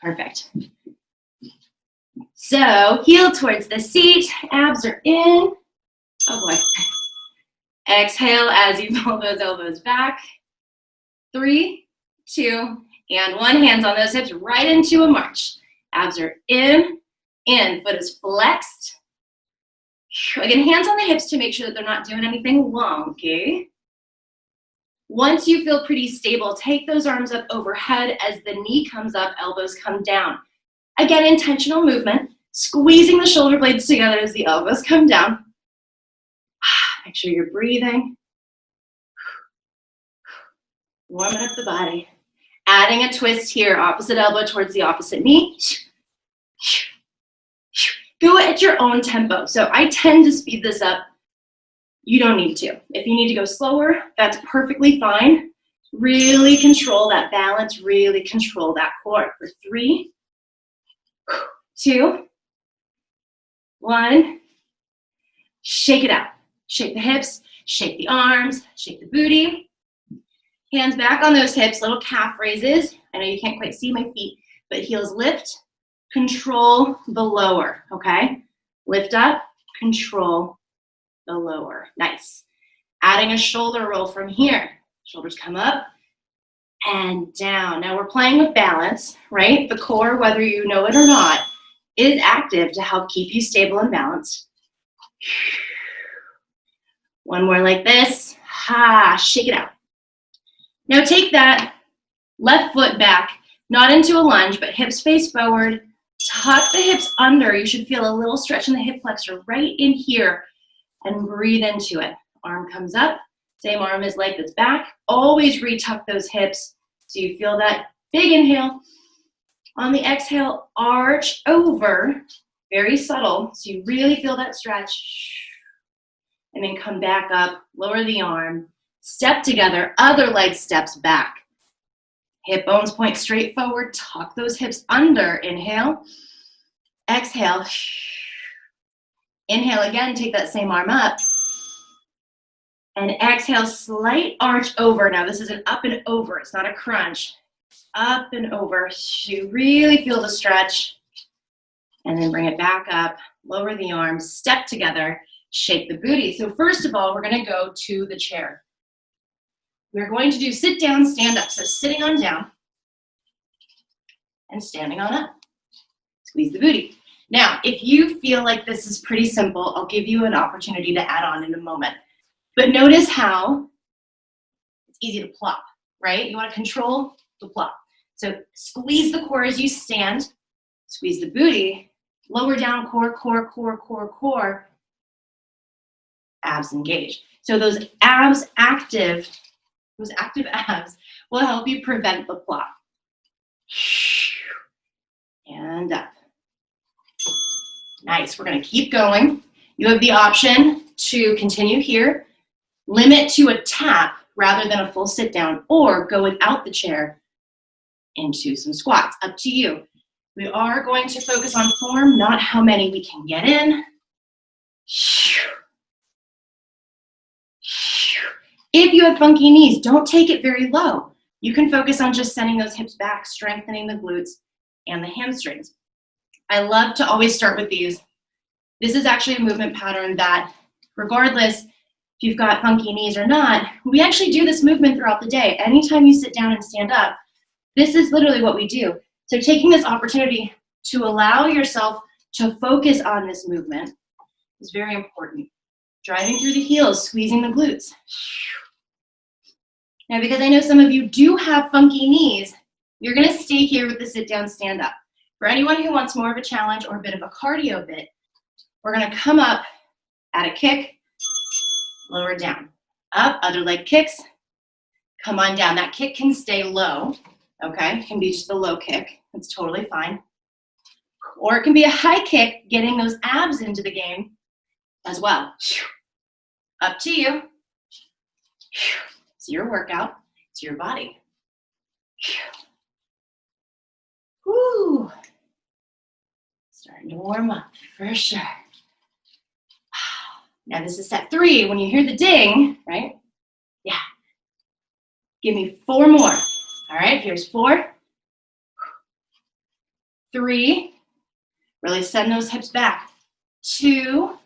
Perfect. So heel towards the seat, abs are in. Oh boy. Exhale as you pull those elbows back. 3, 2, and 1. Hands on those hips right into a march. Abs are in, foot is flexed. Again, hands on the hips to make sure that they're not doing anything wonky. Once you feel pretty stable, take those arms up overhead as the knee comes up, elbows come down. Again, intentional movement, squeezing the shoulder blades together as the elbows come down. Make sure you're breathing. Warming up the body. Adding a twist here, opposite elbow towards the opposite knee. Go at your own tempo. So I tend to speed this up. You don't need to. If you need to go slower, that's perfectly fine. Really control that balance, really control that core. For 3, 2, 1. Shake it out. Shake the hips, shake the arms, shake the booty. Hands back on those hips, little calf raises. I know you can't quite see my feet, but heels lift, control the lower, okay? Lift up, control the lower. Nice. Adding a shoulder roll from here. Shoulders come up and down. Now we're playing with balance, right? The core, whether you know it or not, is active to help keep you stable and balanced. One more like this. Shake it out. Now take that left foot back, not into a lunge, but hips face forward. Tuck the hips under. You should feel a little stretch in the hip flexor right in here, and breathe into it. Arm comes up, same arm as leg that's back. Always retuck those hips so you feel that big inhale. On the exhale, arch over, very subtle, so you really feel that stretch. And then come back up, lower the arm, step together, other leg steps back. Hip bones point straight forward, tuck those hips under, inhale, exhale. Inhale again, take that same arm up. And exhale, slight arch over. Now this is an up and over, it's not a crunch. Up and over, you really feel the stretch. And then bring it back up, lower the arms, step together, shake the booty. So first of all, we're gonna go to the chair. We're going to do sit down, stand up. So sitting on down and standing on up. Squeeze the booty. Now, if you feel like this is pretty simple, I'll give you an opportunity to add on in a moment. But notice how it's easy to plop, right? You want to control the plop. So squeeze the core as you stand, squeeze the booty, lower down core, core, core, core, core, abs engage. So those active abs will help you prevent the plop. And up. Nice, we're gonna keep going. You have the option to continue here, limit to a tap rather than a full sit down, or go without the chair into some squats, up to you. We are going to focus on form, not how many we can get in. If you have funky knees, don't take it very low. You can focus on just sending those hips back, strengthening the glutes and the hamstrings. I love to always start with these. This is actually a movement pattern that, regardless if you've got funky knees or not, we actually do this movement throughout the day. Anytime you sit down and stand up, this is literally what we do. So taking this opportunity to allow yourself to focus on this movement is very important. Driving through the heels, squeezing the glutes. Now, because I know some of you do have funky knees, you're gonna stay here with the sit down, stand up. For anyone who wants more of a challenge or a bit of a cardio bit, we're gonna come up, add a kick, lower down. Up, other leg kicks, come on down. That kick can stay low, okay? It can be just a low kick, that's totally fine. Or it can be a high kick, getting those abs into the game as well. Up to you. It's your workout, it's your body. Woo. Starting to warm up, for sure. Now this is set 3. When you hear the ding, right? Yeah. Give me 4 more. All right, here's 4. 3, really send those hips back. 2,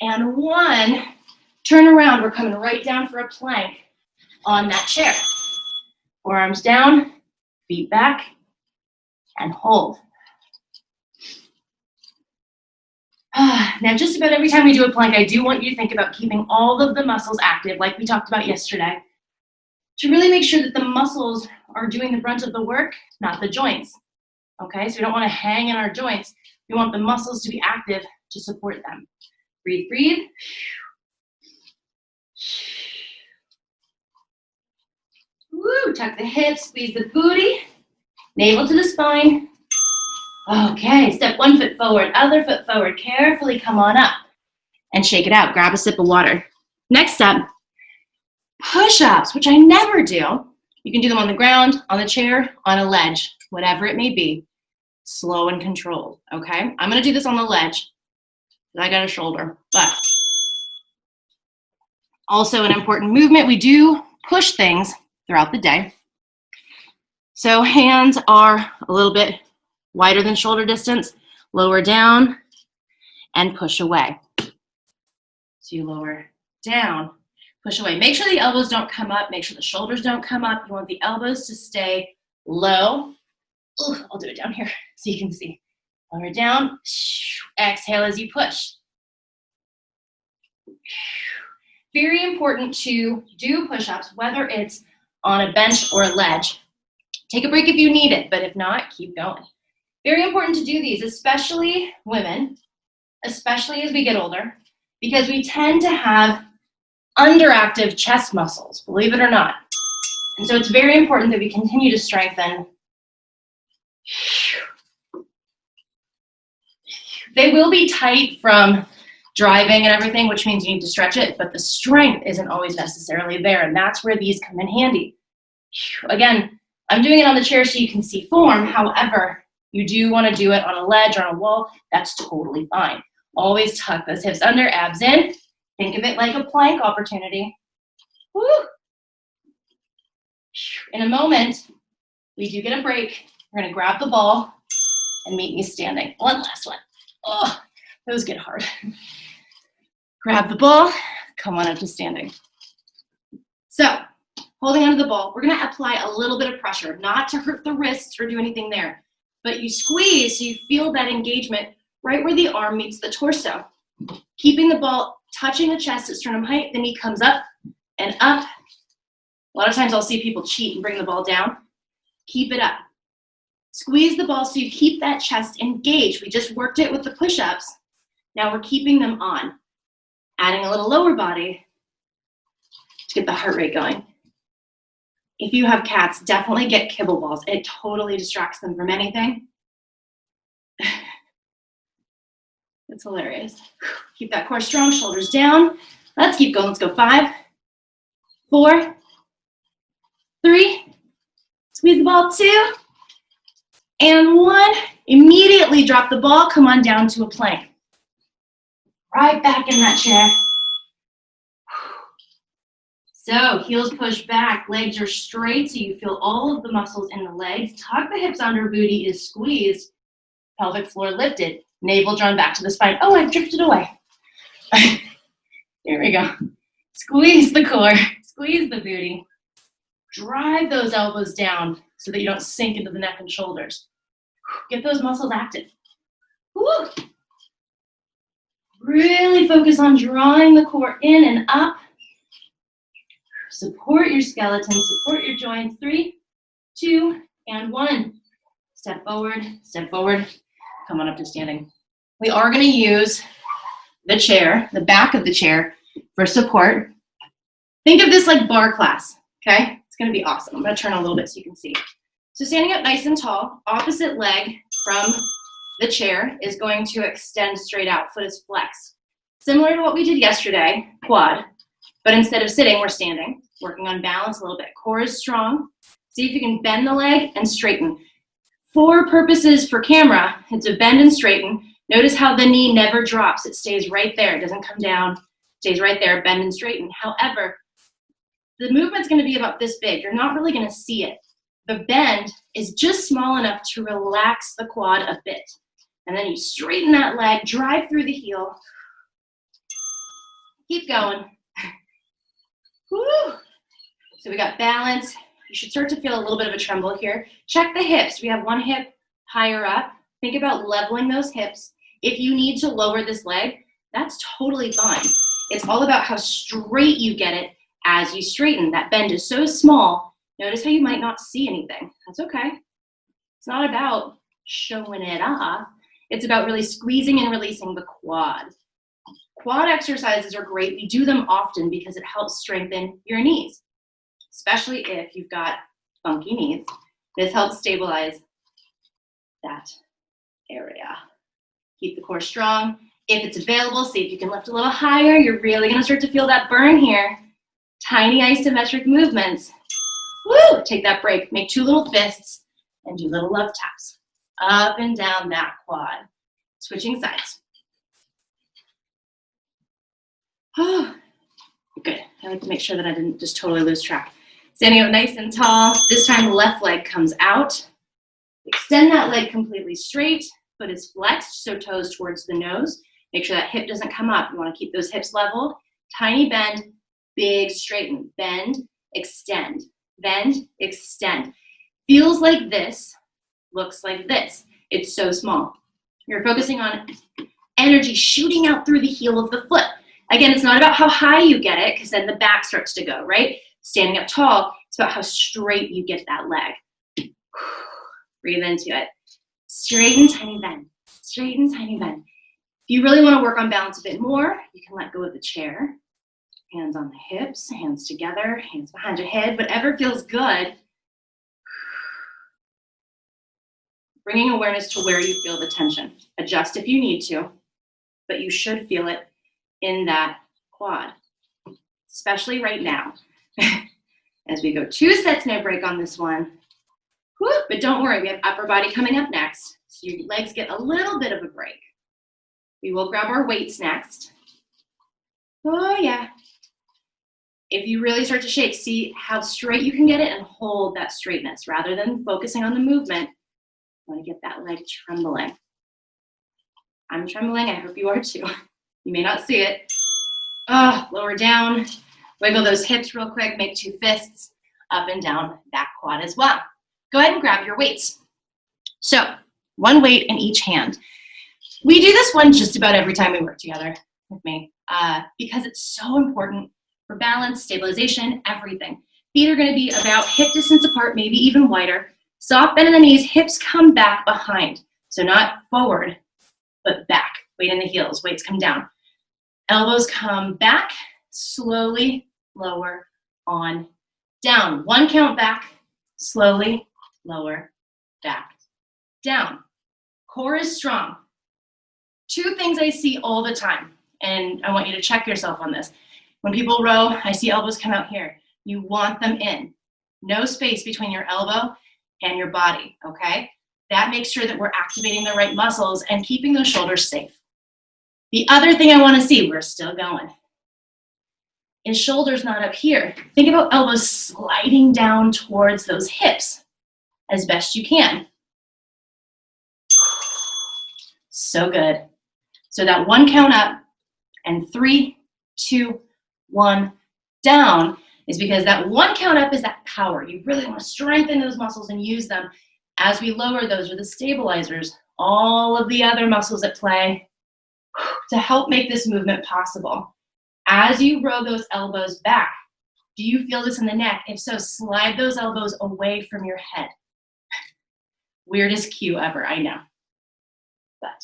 and 1. Turn around, we're coming right down for a plank on that chair. Forearms down, feet back, and hold. Now, just about every time we do a plank, I do want you to think about keeping all of the muscles active, like we talked about yesterday, to really make sure that the muscles are doing the brunt of the work, not the joints. Okay, so we don't want to hang in our joints. We want the muscles to be active to support them. Breathe, breathe. Woo, tuck the hips, squeeze the booty, navel to the spine. Okay, step 1 foot forward, other foot forward. Carefully come on up and shake it out. Grab a sip of water. Next step, push-ups, which I never do. You can do them on the ground, on the chair, on a ledge, whatever it may be. Slow and controlled, okay? I'm gonna do this on the ledge. I got a shoulder, but also an important movement. We do push things throughout the day. So hands are a little bit wider than shoulder distance, lower down, and push away. So you lower down, push away. Make sure the elbows don't come up. Make sure the shoulders don't come up. You want the elbows to stay low. Ooh, I'll do it down here so you can see. Lower down, exhale as you push. Very important to do push-ups, whether it's on a bench or a ledge. Take a break if you need it, but if not, keep going. Very important to do these, especially women, especially as we get older, because we tend to have underactive chest muscles, believe it or not. And so it's very important that we continue to strengthen. They will be tight from driving and everything, which means you need to stretch it, but the strength isn't always necessarily there, and that's where these come in handy. Again, I'm doing it on the chair so you can see form. However, you do want to do it on a ledge or on a wall, that's totally fine. Always tuck those hips under, abs in. Think of it like a plank opportunity. Woo. In a moment, we do get a break. We're going to grab the ball and meet me standing. One last one. Oh, those get hard. Grab the ball, come on up to standing. So, holding onto the ball, we're going to apply a little bit of pressure, not to hurt the wrists or do anything there. But you squeeze so you feel that engagement right where the arm meets the torso. Keeping the ball touching the chest at sternum height, the knee comes up and up. A lot of times I'll see people cheat and bring the ball down. Keep it up. Squeeze the ball so you keep that chest engaged. We just worked it with the push-ups. Now we're keeping them on. Adding a little lower body to get the heart rate going. If you have cats, definitely get kibble balls. It totally distracts them from anything. It's hilarious. Keep that core strong, shoulders down. Let's keep going. Let's go 5, 4, 3. Squeeze the ball, 2, and 1. Immediately drop the ball. Come on down to a plank. Right back in that chair. So heels push back, legs are straight so you feel all of the muscles in the legs. Tuck the hips under, booty is squeezed, pelvic floor lifted, navel drawn back to the spine. Oh, I've drifted away. Here we go. Squeeze the core, squeeze the booty. Drive those elbows down so that you don't sink into the neck and shoulders. Get those muscles active. Woo. Really focus on drawing the core in and up. Support your skeleton, support your joints. 3, 2, and 1. Step forward, come on up to standing. We are going to use the chair, the back of the chair, for support. Think of this like bar class, okay? It's going to be awesome. I'm going to turn a little bit so you can see. So standing up nice and tall, opposite leg from the chair is going to extend straight out, foot is flexed. Similar to what we did yesterday, quad, but instead of sitting, we're standing, working on balance a little bit. Core is strong. See if you can bend the leg and straighten. For purposes for camera, it's a bend and straighten. Notice how the knee never drops. It stays right there. It doesn't come down. It stays right there, bend and straighten. However, the movement's going to be about this big. You're not really going to see it. The bend is just small enough to relax the quad a bit. And then you straighten that leg, drive through the heel. Keep going. Woo. So we got balance. You should start to feel a little bit of a tremble here. Check the hips. We have one hip higher up. Think about leveling those hips. If you need to lower this leg, that's totally fine. It's all about how straight you get it as you straighten. That bend is so small. Notice how you might not see anything. That's okay. It's not about showing it off. It's about really squeezing and releasing the quad. Quad exercises are great. We do them often because it helps strengthen your knees, especially if you've got funky knees. This helps stabilize that area. Keep the core strong. If it's available, see if you can lift a little higher. You're really gonna start to feel that burn here. Tiny isometric movements. Woo! Take that break. Make two little fists and do little love taps. Up and down that quad. Switching sides. Oh, good. I like to make sure that I didn't just totally lose track. Standing up nice and tall. This time left leg comes out. Extend that leg completely straight. Foot is flexed, so toes towards the nose. Make sure that hip doesn't come up. You want to keep those hips leveled. Tiny bend, big straighten. Bend, extend. Bend, extend. Feels like this, looks like this. It's so small. You're focusing on energy shooting out through the heel of the foot. Again, it's not about how high you get it, because then the back starts to go, right? Standing up tall, it's about how straight you get that leg. Breathe into it. Straighten, tiny bend. Straighten, tiny bend. If you really want to work on balance a bit more, you can let go of the chair. Hands on the hips, hands together, hands behind your head, whatever feels good. Bringing awareness to where you feel the tension. Adjust if you need to, but you should feel it in that quad, especially right now. As we go 2 sets, no break on this one. Woo, but don't worry, we have upper body coming up next, so your legs get a little bit of a break. We will grab our weights next. Oh yeah. If you really start to shake, see how straight you can get it and hold that straightness rather than focusing on the movement. You want to get that leg trembling. I'm trembling, I hope you are too. You may not see it. Lower down, wiggle those hips real quick, make 2 fists, up and down that quad as well. Go ahead and grab your weights. So, 1 weight in each hand. We do this one just about every time we work together with me because it's so important for balance, stabilization, everything. Feet are gonna be about hip distance apart, maybe even wider. Soft bend in the knees, hips come back behind. So not forward, but back. Weight in the heels, weights come down. Elbows come back, slowly lower on down. 1 count back, slowly lower, back, down. Core is strong. 2 things I see all the time, and I want you to check yourself on this. When people row, I see elbows come out here. You want them in. No space between your elbow and your body, okay? That makes sure that we're activating the right muscles and keeping those shoulders safe. The other thing I want to see, we're still going, is shoulders not up here. Think about elbows sliding down towards those hips as best you can. So good. So that 1 count up and 3, 2, 1 down is because that 1 count up is that power. You really want to strengthen those muscles and use them. As we lower, those are the stabilizers, all of the other muscles at play to help make this movement possible. As you row those elbows back, do you feel this in the neck? If so, slide those elbows away from your head. Weirdest cue ever, I know. But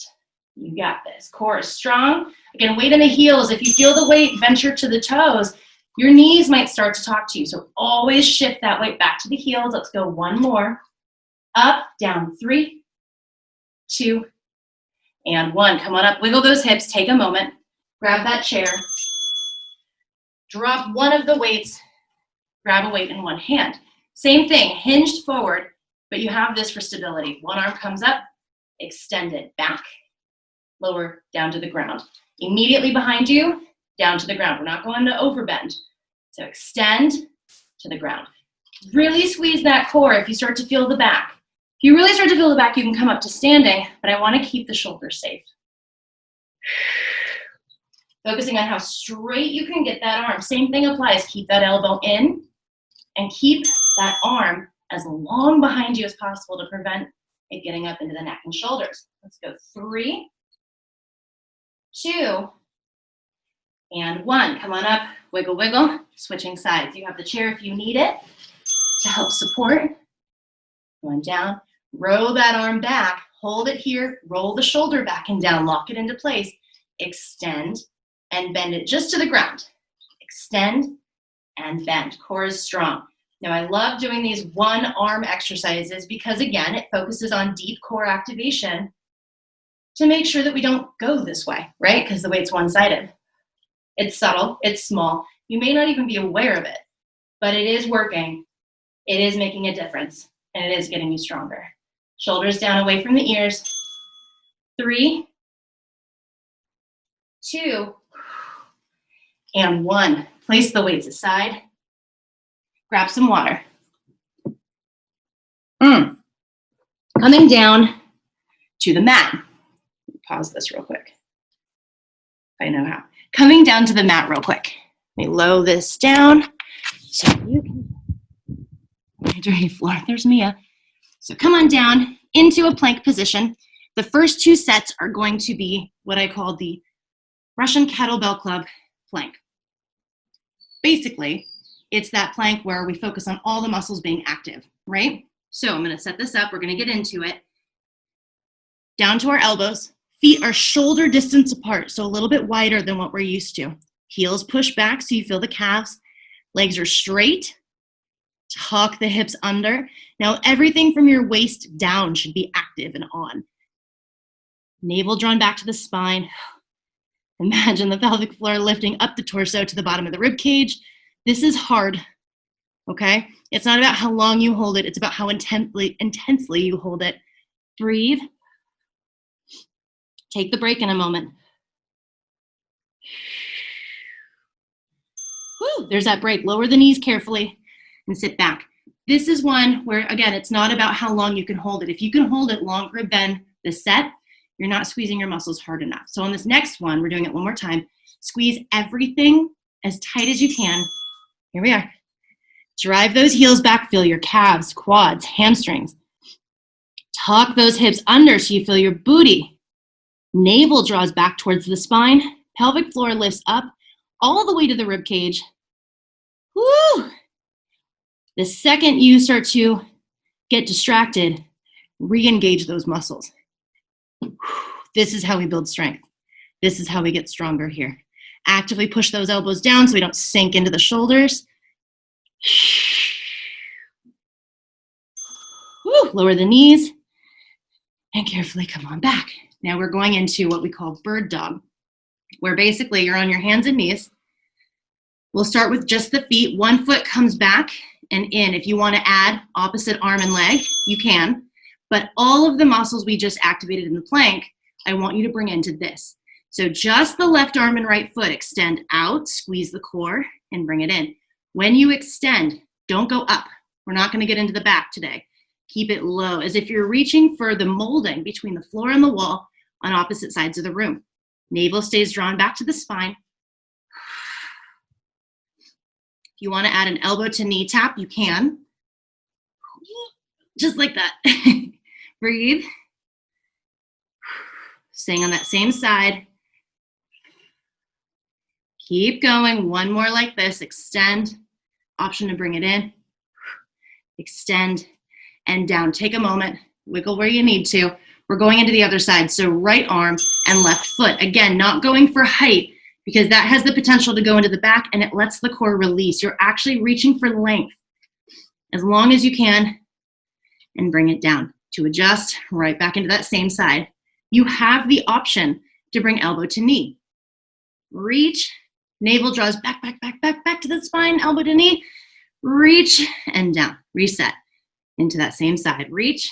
you got this. Core is strong. Again, weight in the heels. If you feel the weight venture to the toes, your knees might start to talk to you. So always shift that weight back to the heels. Let's go 1 more. Up, down, 3, 2, and 1. Come on up, wiggle those hips, take a moment, grab that chair, drop one of the weights, grab a weight in one hand. Same thing, hinged forward, but you have this for stability. One arm comes up, extend it back, lower, down to the ground. Immediately behind you, down to the ground. We're not going to overbend. So extend to the ground. Really squeeze that core if you start to feel the back. If you really start to feel the back, you can come up to standing, but I want to keep the shoulders safe. Focusing on how straight you can get that arm. Same thing applies. Keep that elbow in and keep that arm as long behind you as possible to prevent it getting up into the neck and shoulders. Let's go 3, 2, and 1. Come on up, wiggle, wiggle, switching sides. You have the chair if you need it to help support. Going down, roll that arm back, hold it here, roll the shoulder back and down, lock it into place, extend and bend it just to the ground. Extend and bend, core is strong. Now I love doing these one arm exercises because again, it focuses on deep core activation to make sure that we don't go this way, right? Because the weight's one-sided. It's subtle, it's small. You may not even be aware of it, but it is working. It is making a difference, and it is getting you stronger. Shoulders down away from the ears. 3, 2, and 1. Place the weights aside. Grab some water. Coming down to the mat. Pause this real quick. If I know how. Coming down to the mat real quick. Let me low this down so you can dirty floor. There's Mia. So come on down into a plank position. The first 2 sets are going to be what I call the Russian Kettlebell Club plank. Basically, it's that plank where we focus on all the muscles being active, right? So I'm going to set this up. We're going to get into it. Down to our elbows. Feet are shoulder distance apart, so a little bit wider than what we're used to. Heels push back so you feel the calves. Legs are straight. Tuck the hips under. Now everything from your waist down should be active and on. Navel drawn back to the spine. Imagine the pelvic floor lifting up the torso to the bottom of the rib cage. This is hard, okay? It's not about how long you hold it. It's about how intensely you hold it. Breathe. Take the break in a moment. Woo, there's that break. Lower the knees carefully and sit back. This is one where, again, it's not about how long you can hold it. If you can hold it longer than the set, you're not squeezing your muscles hard enough. So on this next one, we're doing it one more time. Squeeze everything as tight as you can. Here we are. Drive those heels back. Feel your calves, quads, hamstrings. Tuck those hips under so you feel your booty. Navel draws back towards the spine. Pelvic floor lifts up all the way to the rib cage. Woo! The second you start to get distracted, re-engage those muscles. This is how we build strength. This is how we get stronger here. Actively push those elbows down so we don't sink into the shoulders. Woo! Lower the knees and carefully come on back. Now we're going into what we call bird dog, where basically you're on your hands and knees. We'll start with just the feet. One foot comes back and in. If you want to add opposite arm and leg, you can. But all of the muscles we just activated in the plank, I want you to bring into this. So just the left arm and right foot, extend out, squeeze the core, and bring it in. When you extend, don't go up. We're not going to get into the back today. Keep it low, as if you're reaching for the molding between the floor and the wall on opposite sides of the room. Navel stays drawn back to the spine. If you want to add an elbow to knee tap, you can. Just like that. Breathe. Staying on that same side. Keep going. One more like this. Extend. Option to bring it in. Extend and down. Take a moment. Wiggle where you need to. We're going into the other side. So right arm and left foot. Again, not going for height because that has the potential to go into the back and it lets the core release. You're actually reaching for length as long as you can and bring it down to adjust right back into that same side. You have the option to bring elbow to knee. Reach, navel draws back, back, back, back, back to the spine, elbow to knee. Reach and down, reset into that same side. Reach,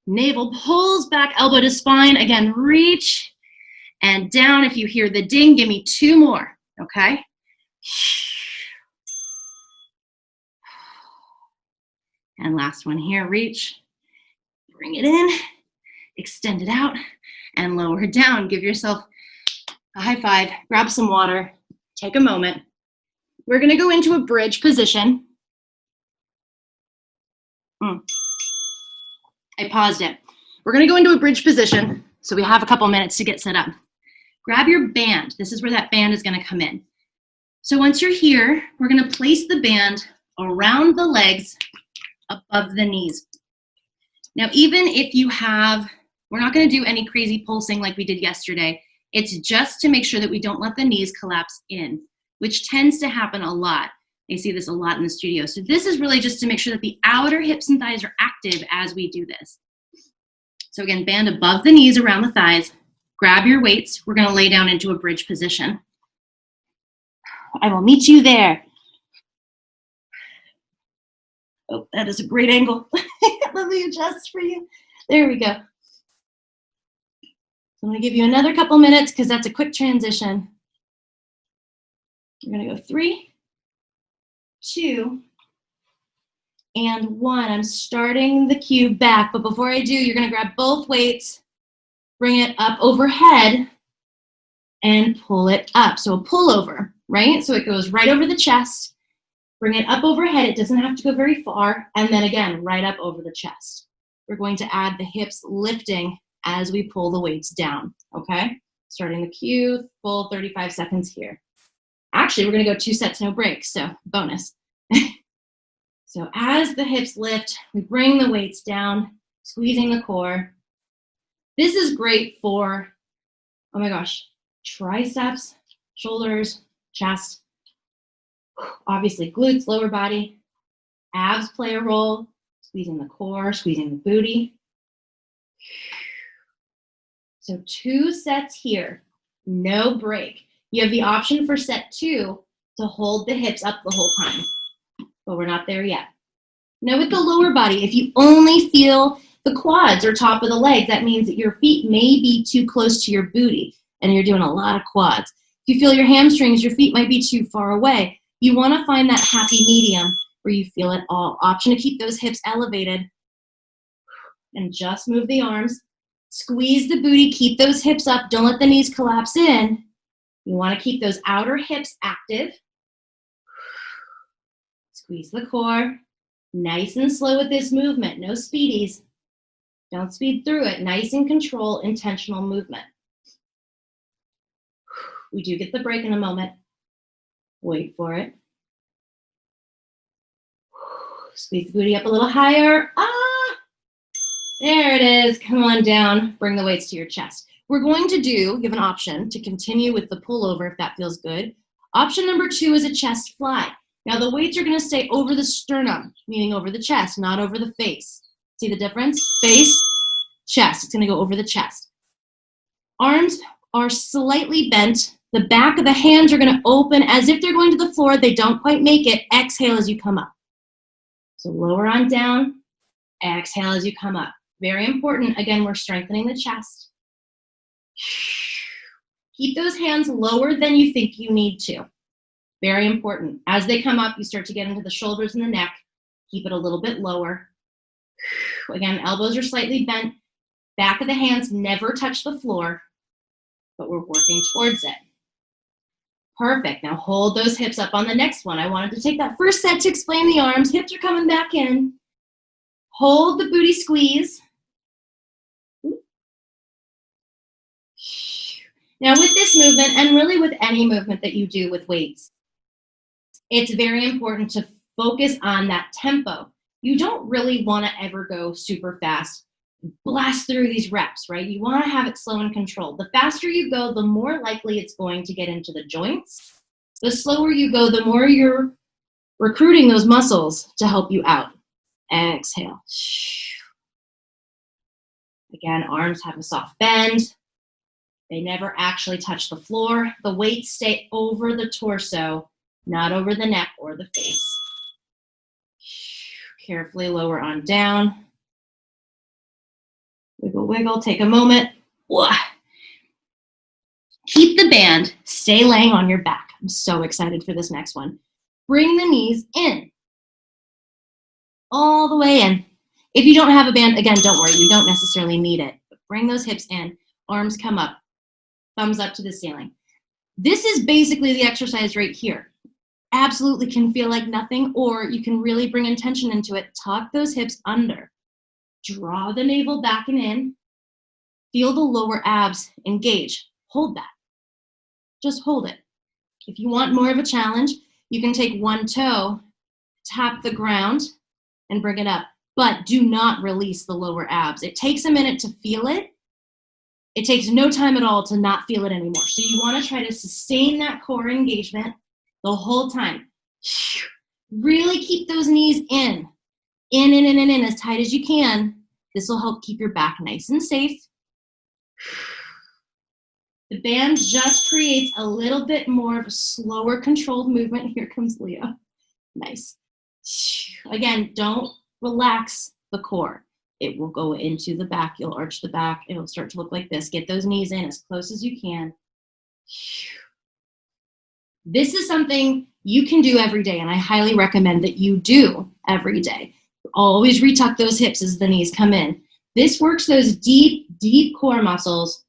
navel pulls back, elbow to spine. Again, reach and down. If you hear the ding, give me 2 more, okay? And last one here, reach, bring it in, extend it out, and lower it down. Give yourself a high five, grab some water, take a moment. We're gonna go into a bridge position. I paused it. We're gonna go into a bridge position, so we have a couple minutes to get set up. Grab your band. This is where that band is gonna come in. So once you're here, we're gonna place the band around the legs, above the knees. Now, even if you have, we're not gonna do any crazy pulsing like we did yesterday. It's just to make sure that we don't let the knees collapse in, which tends to happen a lot. I see this a lot in the studio. So this is really just to make sure that the outer hips and thighs are active as we do this. So again, band above the knees, around the thighs. Grab your weights. We're gonna lay down into a bridge position. I will meet you there. Oh, that is a great angle. Let me adjust for you. There we go. So I'm gonna give you another couple minutes because that's a quick transition. We're gonna go 3, 2, and 1. I'm starting the cue back, but before I do, you're gonna grab both weights, bring it up overhead, and pull it up. So a pullover, right? So it goes right over the chest, bring it up overhead. It doesn't have to go very far. And then again, right up over the chest. We're going to add the hips lifting as we pull the weights down, okay? Starting the cue, full 35 seconds here. Actually, we're gonna go 2 sets, no breaks, so bonus. So as the hips lift, we bring the weights down, squeezing the core. This is great for, oh my gosh, triceps, shoulders, chest, obviously glutes, lower body, abs play a role, squeezing the core, squeezing the booty. So 2 sets here, no break. You have the option for set 2 to hold the hips up the whole time, but we're not there yet. Now with the lower body, if you only feel the quads or top of the leg, that means that your feet may be too close to your booty and you're doing a lot of quads. If you feel your hamstrings, your feet might be too far away. You want to find that happy medium where you feel it all. Option to keep those hips elevated and just move the arms. Squeeze the booty, keep those hips up. Don't let the knees collapse in. You want to keep those outer hips active. Squeeze the core. Nice and slow with this movement. No speedies. Don't speed through it. Nice and control, intentional movement. We do get the break in a moment. Wait for it. Squeeze the booty up a little higher. There it is. Come on down. Bring the weights to your chest. We're going to do, you have an option to continue with the pullover if that feels good. Option number 2 is a chest fly. Now the weights are going to stay over the sternum, meaning over the chest, not over the face. See the difference? Face, chest. It's going to go over the chest. Arms are slightly bent. The back of the hands are going to open as if they're going to the floor. They don't quite make it. Exhale as you come up. So lower on down. Exhale as you come up. Very important. Again, we're strengthening the chest. Keep those hands lower than you think you need to. Very important. As they come up, you start to get into the shoulders and the neck. Keep it a little bit lower. Again, elbows are slightly bent. Back of the hands never touch the floor, but we're working towards it. Perfect. Now hold those hips up on the next one. I wanted to take that first set to explain the arms. Hips are coming back in. Hold the booty squeeze. Now with this movement, and really with any movement that you do with weights, it's very important to focus on that tempo. You don't really want to ever go super fast, blast through these reps, right? You want to have it slow and controlled. The faster you go, the more likely it's going to get into the joints. The slower you go, the more you're recruiting those muscles to help you out. Exhale. Again, arms have a soft bend. They never actually touch the floor. The weights stay over the torso, not over the neck or the face. Carefully lower on down. Wiggle, wiggle, take a moment. Keep the band, stay laying on your back. I'm so excited for this next one. Bring the knees in. all the way in. If you don't have a band, again, don't worry, you don't necessarily need it. But bring those hips in, arms come up, thumbs up to the ceiling. This is basically the exercise right here. Absolutely can feel like nothing, or you can really bring intention into it. Tuck those hips under. Draw the navel back and in. Feel the lower abs engage. Hold that. Just hold it. If you want more of a challenge, you can take one toe, tap the ground, and bring it up. But do not release the lower abs. It takes a minute to feel it. It takes no time at all to not feel it anymore. So you want to try to sustain that core engagement the whole time. Really keep those knees in as tight as you can. This will help keep your back nice and safe. The band just creates a little bit more of a slower, controlled movement. Here comes Leah. Nice. Again, don't relax the core. It will go into the back. You'll arch the back. It'll start to look like this. Get those knees in as close as you can. This is something you can do every day, and I highly recommend that you do every day. Always retuck those hips as the knees come in. This works those deep, deep core muscles,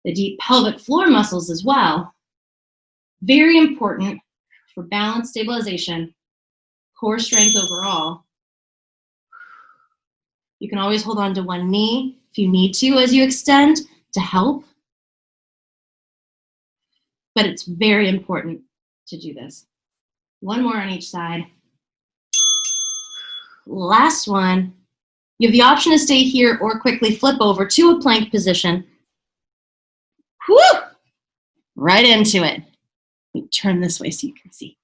the deep pelvic floor muscles as well. Very important for balance, stabilization, core strength overall. You can always hold on to one knee if you need to as you extend to help. But it's very important to do this. One more on each side. Last one. You have the option to stay here or quickly flip over to a plank position. Whew! Right into it. Let me turn this way so you can see.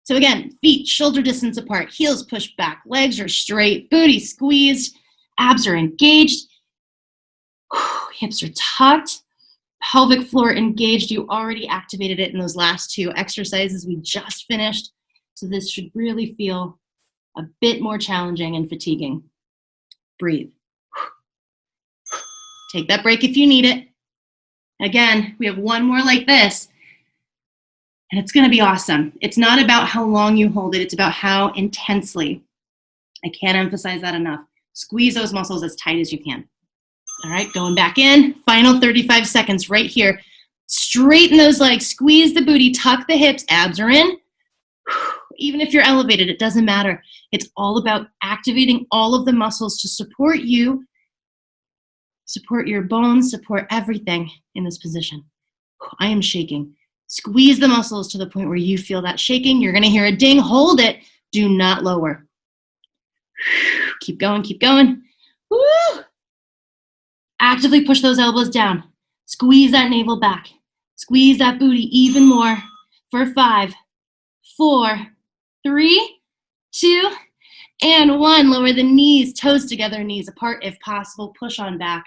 So again, feet shoulder distance apart, heels pushed back, legs are straight, booty squeezed, abs are engaged, hips are tucked, pelvic floor engaged. You already activated it in those last two exercises we just finished. So this should really feel a bit more challenging and fatiguing. Breathe. Take that break if you need it. Again, we have one more like this, and it's going to be awesome. It's not about how long you hold it. It's about how intensely. I can't emphasize that enough. Squeeze those muscles as tight as you can. All right, going back in. Final 35 seconds right here. Straighten those legs. Squeeze the booty. Tuck the hips. Abs are in. Even if you're elevated, it doesn't matter. It's all about activating all of the muscles to support you, support your bones, support everything in this position. I am shaking. Squeeze the muscles to the point where you feel that shaking. You're going to hear a ding. Hold it. Do not lower. Keep going, keep going. Woo! Actively push those elbows down. Squeeze that navel back. Squeeze that booty even more for 5, 4, 3, 2, and 1. Lower the knees, toes together, knees apart if possible. Push on back.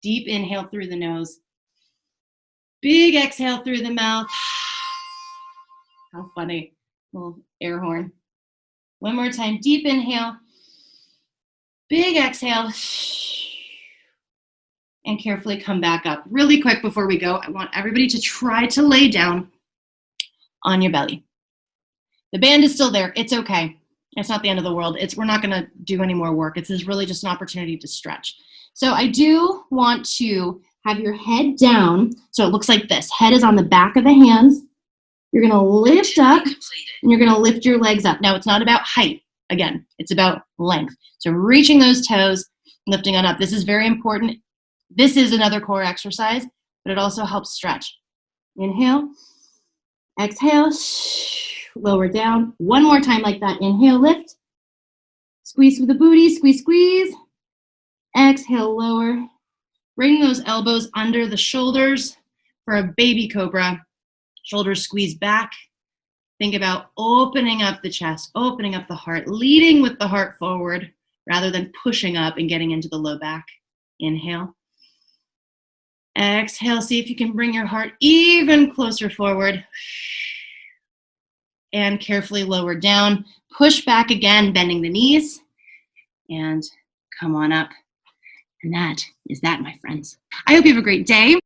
Deep inhale through the nose. Big exhale through the mouth. How funny. Little air horn. One more time. Deep inhale. Big exhale. And carefully come back up. Really quick before we go, I want everybody to try to lay down on your belly. The band is still there. It's okay. It's not the end of the world. We're not going to do any more work. It's really just an opportunity to stretch. So I do want to have your head down. So it looks like this. Head is on the back of the hands. You're going to lift up and you're going to lift your legs up. Now it's not about height. Again, it's about length. So reaching those toes, lifting on up. This is very important. This is another core exercise, but it also helps stretch. Inhale, exhale, lower down. One more time like that. Inhale, lift. Squeeze through the booty, squeeze, squeeze. Exhale, lower. Bring those elbows under the shoulders for a baby cobra. Shoulders squeeze back. Think about opening up the chest, opening up the heart, leading with the heart forward rather than pushing up and getting into the low back. Inhale. Exhale, see if you can bring your heart even closer forward. And carefully lower down. Push back again, bending the knees. And come on up. And that is that, my friends. I hope you have a great day.